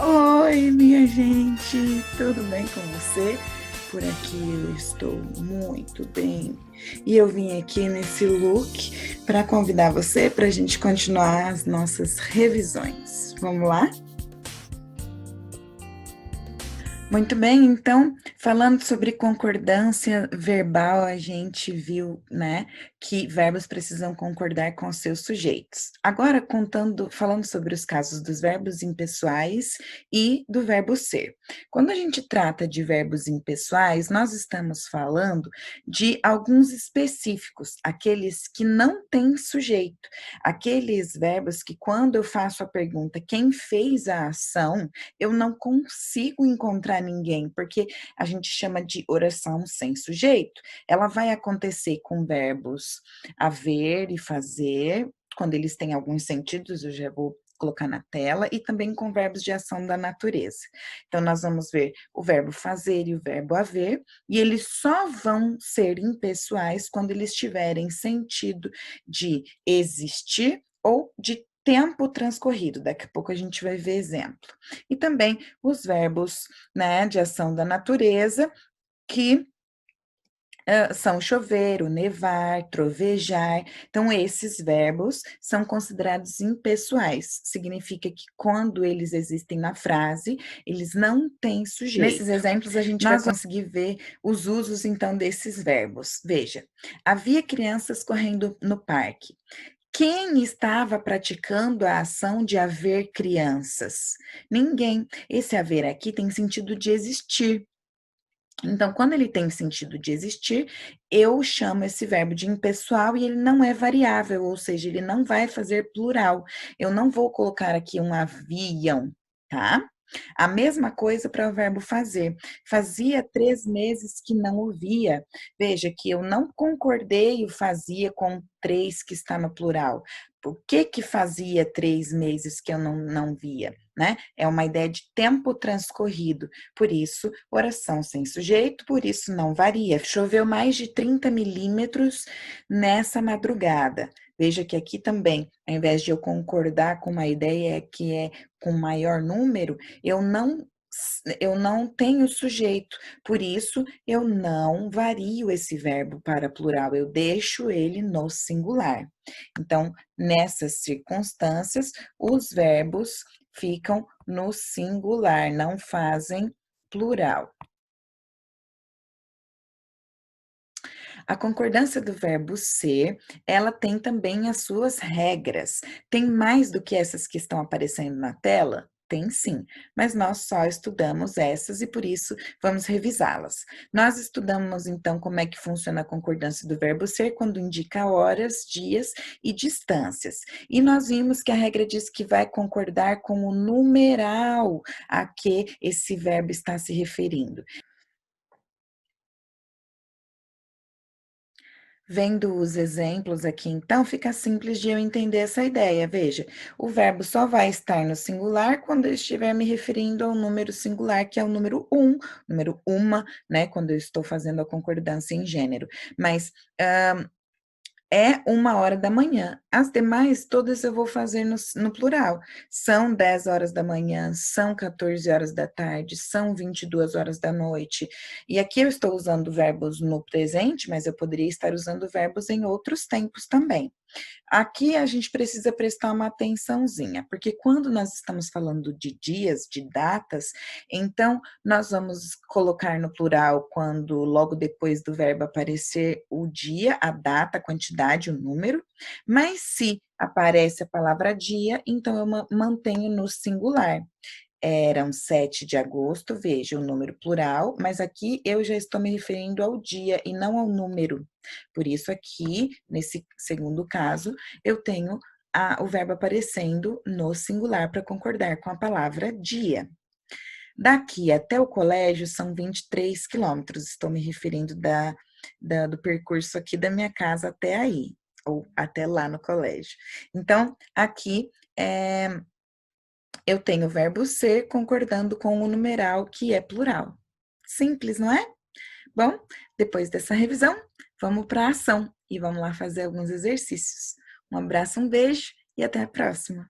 Oi, minha gente, tudo bem com você? Por aqui eu estou muito bem. E eu vim aqui nesse look para convidar você para a gente continuar as nossas revisões. Vamos lá? Muito bem, então, falando sobre concordância verbal, a gente viu, né, que verbos precisam concordar com seus sujeitos. Agora, falando sobre os casos dos verbos impessoais e do verbo ser. Quando a gente trata de verbos impessoais, nós estamos falando de alguns específicos, aqueles que não têm sujeito, aqueles verbos que, quando eu faço a pergunta quem fez a ação, eu não consigo encontrar ninguém, porque a gente chama de oração sem sujeito. Ela vai acontecer com verbos haver e fazer, quando eles têm alguns sentidos, eu já vou colocar na tela, e também com verbos de ação da natureza. Então, nós vamos ver o verbo fazer e o verbo haver, e eles só vão ser impessoais quando eles tiverem sentido de existir ou de tempo transcorrido. Daqui a pouco a gente vai ver exemplo. E também os verbos, né, de ação da natureza, que são chover, o nevar, trovejar. Então, esses verbos são considerados impessoais. Significa que quando eles existem na frase, eles não têm sujeito. Nesses exemplos, a gente vai conseguir ver os usos, então, desses verbos. Veja, havia crianças correndo no parque. Quem estava praticando a ação de haver crianças? Ninguém. Esse haver aqui tem sentido de existir. Então, quando ele tem sentido de existir, eu chamo esse verbo de impessoal e ele não é variável, ou seja, ele não vai fazer plural. Eu não vou colocar aqui um haviam, tá? A mesma coisa para o verbo fazer. Fazia 3 meses que não o via. Veja que eu não concordei o fazia com 3 que está no plural. Por que fazia 3 meses que eu não via? Né? É uma ideia de tempo transcorrido. Por isso, oração sem sujeito, por isso não varia. Choveu mais de 30 milímetros nessa madrugada. Veja que aqui também, ao invés de eu concordar com uma ideia que é com maior número, eu não tenho sujeito, por isso eu não vario esse verbo para plural, eu deixo ele no singular. Então, nessas circunstâncias, os verbos ficam no singular, não fazem plural. A concordância do verbo ser, ela tem também as suas regras. Tem mais do que essas que estão aparecendo na tela? Tem sim, mas nós só estudamos essas e por isso vamos revisá-las. Nós estudamos então como é que funciona a concordância do verbo ser quando indica horas, dias e distâncias. E nós vimos que a regra diz que vai concordar com o numeral a que esse verbo está se referindo. Vendo os exemplos aqui, então, fica simples de eu entender essa ideia. Veja, o verbo só vai estar no singular quando eu estiver me referindo ao número singular, que é o número um, número uma, né? Quando eu estou fazendo a concordância em gênero. Mas é 1 hora da manhã. As demais, todas eu vou fazer no plural. São 10 horas da manhã, são 14 horas da tarde, são 22 horas da noite. E aqui eu estou usando verbos no presente, mas eu poderia estar usando verbos em outros tempos também. Aqui a gente precisa prestar uma atençãozinha, porque quando nós estamos falando de dias, de datas, então nós vamos colocar no plural quando logo depois do verbo aparecer o dia, a data, a quantidade, o número, mas se aparece a palavra dia, então eu mantenho no singular. Eram 7 de agosto, veja o número plural, mas aqui eu já estou me referindo ao dia e não ao número. Por isso, aqui, nesse segundo caso, eu tenho o verbo aparecendo no singular para concordar com a palavra dia. Daqui até o colégio são 23 quilômetros, estou me referindo do percurso aqui da minha casa até aí, ou até lá no colégio. Então, aqui eu tenho o verbo ser concordando com o numeral que é plural. Simples, não é? Bom, depois dessa revisão, vamos para a ação e vamos lá fazer alguns exercícios. Um abraço, um beijo e até a próxima.